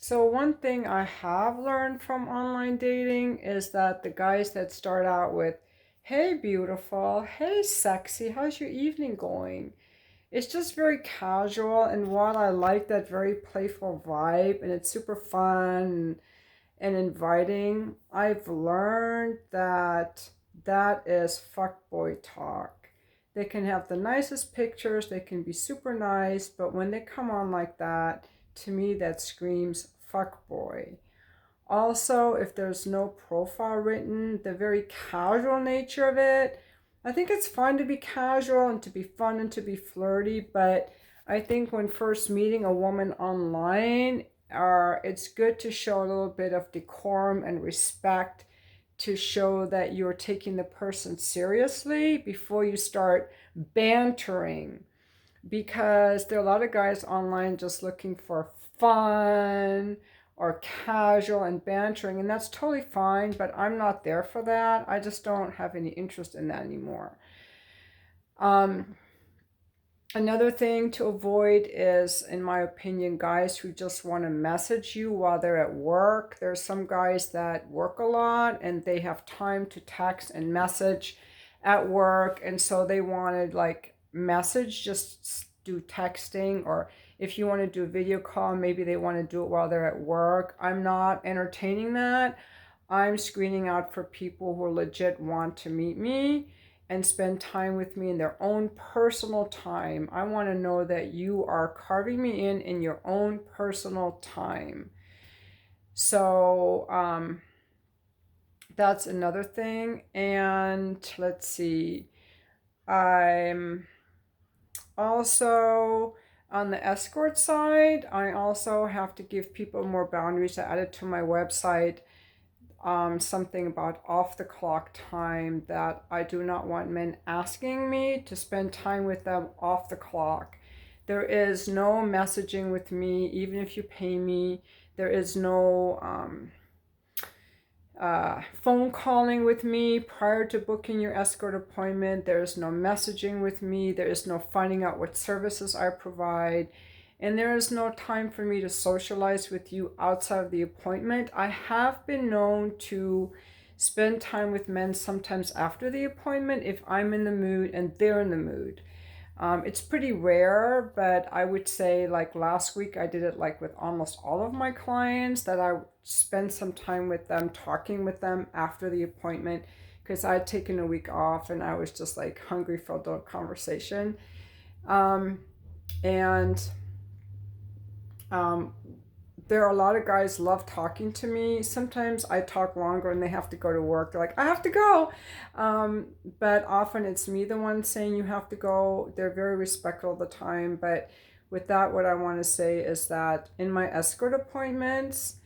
So one thing I have learned from online dating is that the guys that start out with, "Hey beautiful, hey sexy, how's your evening going?" It's just very casual, and while I like that very playful vibe and it's super fun and inviting, I've learned that that is fuckboy talk. They can have the nicest pictures, they can be super nice, but when they come on like that, to me that screams fuckboy. Also, if there's no profile written, the very casual nature of it, I think it's fun to be casual and to be fun and to be flirty, but I think when first meeting a woman online, it's good to show a little bit of decorum and respect to show that you're taking the person seriously before you start bantering, because there are a lot of guys online just looking for fun or casual and bantering, and that's totally fine, but I'm not there for that. I just don't have any interest in that anymore. Um, Another thing to avoid is, in my opinion, guys who just want to message you while they're at work. There's some guys that work a lot and they have time to text and message at work, and so they want to like message, just do texting, or if you want to do a video call, maybe they want to do it while they're at work. I'm not entertaining that. I'm screening out for people who legit want to meet me and spend time with me in their own personal time. I want to know that you are carving me in your own personal time. So that's another thing. And let's see, I'm also on the escort side. I also have to give people more boundaries. I added to my website something about off the clock time, that I do not want men asking me to spend time with them off the clock. There is no messaging with me, even if you pay me. There is no phone calling with me prior to booking your escort appointment. There is no messaging with me. There is no finding out what services I provide. And there is no time for me to socialize with you outside of the appointment. I have been known to spend time with men sometimes after the appointment if I'm in the mood and they're in the mood. It's pretty rare, but I would say like last week I did it like with almost all of my clients, that I spent some time with them, talking with them after the appointment, because I'd taken a week off and I was just like hungry for adult conversation. Um, and um, there are a lot of guys love talking to me. Sometimes I talk longer and they have to go to work. They're like, "I have to go." But often it's me the one saying you have to go. They're very respectful of the time. But with that, what I want to say is that in my escort appointments,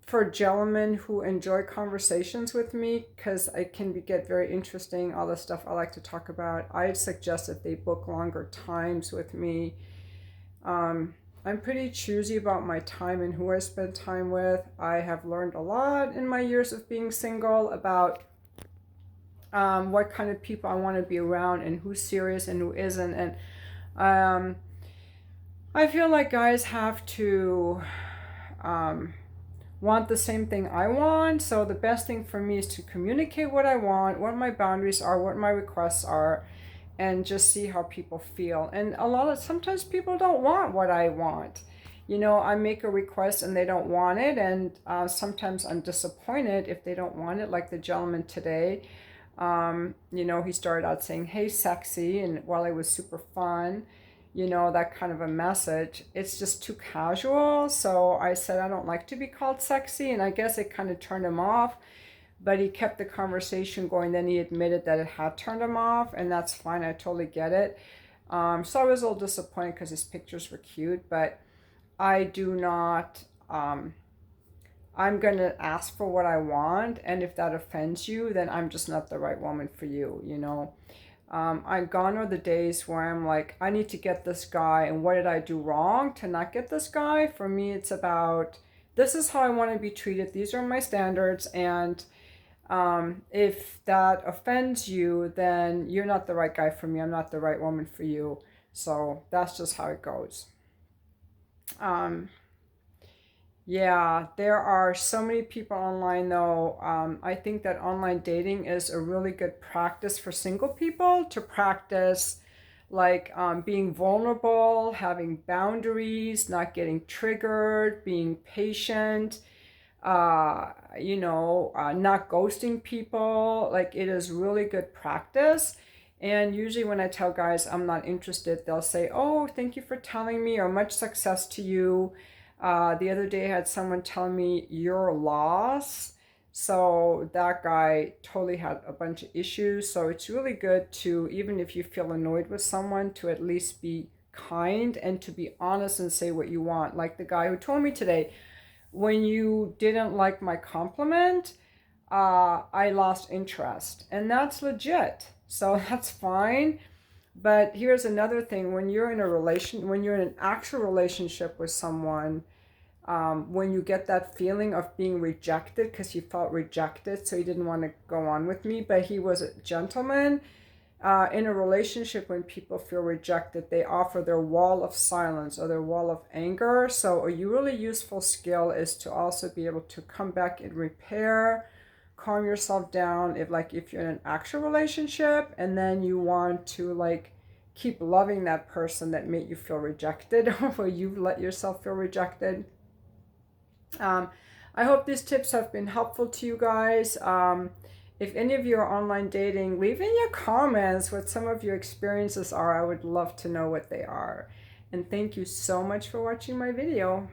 for gentlemen who enjoy conversations with me, because it can get very interesting, all the stuff I like to talk about, I suggest that they book longer times with me. Um, I'm pretty choosy about my time and who I spend time with. I have learned a lot in my years of being single about what kind of people I want to be around and who's serious and who isn't. And um, I feel like guys have to um, want the same thing I want. So the best thing for me is to communicate what I want, what my boundaries are, what my requests are, and just see how people feel. And sometimes people don't want what I want. You know, I make a request and they don't want it, and sometimes I'm disappointed if they don't want it. Like the gentleman today, he started out saying, "Hey, sexy," and while it was super fun, that kind of a message, it's just too casual. So I said, I don't like to be called sexy, and I guess it kind of turned him off, but he kept the conversation going. Then he admitted that it had turned him off, and that's fine. I totally get it. So I was a little disappointed because his pictures were cute, but I do not. I'm going to ask for what I want, and if that offends you, then I'm just not the right woman for you. I'm gone are the days where I'm like, I need to get this guy, and what did I do wrong to not get this guy? For me, it's about, this is how I want to be treated. These are my standards, and if that offends you, then you're not the right guy for me. I'm not the right woman for you. So that's just how it goes. Um, Yeah, there are so many people online though. I think that online dating is a really good practice for single people to practice like being vulnerable, having boundaries, not getting triggered, being patient, not ghosting people. Like it is really good practice. And usually when I tell guys I'm not interested, they'll say, "Oh, thank you for telling me," or "much success to you." The other day I had someone tell me, "You're lost." So that guy totally had a bunch of issues. So it's really good to, even if you feel annoyed with someone, to at least be kind and to be honest and say what you want. Like the guy who told me today, when you didn't like my compliment, I lost interest. And that's legit. So that's fine. But here's another thing, when you're in a when you're in an actual relationship with someone, when you get that feeling of being rejected because he felt rejected, so he didn't want to go on with me, but he was a gentleman. In a relationship, when people feel rejected, they offer their wall of silence or their wall of anger. So a really useful skill is to also be able to come back and repair, calm yourself down if you're in an actual relationship and then you want to like keep loving that person that made you feel rejected or you let yourself feel rejected. um, I hope these tips have been helpful to you guys. If any of you are online dating, leave in your comments what some of your experiences are. I would love to know what they are. And thank you so much for watching my video.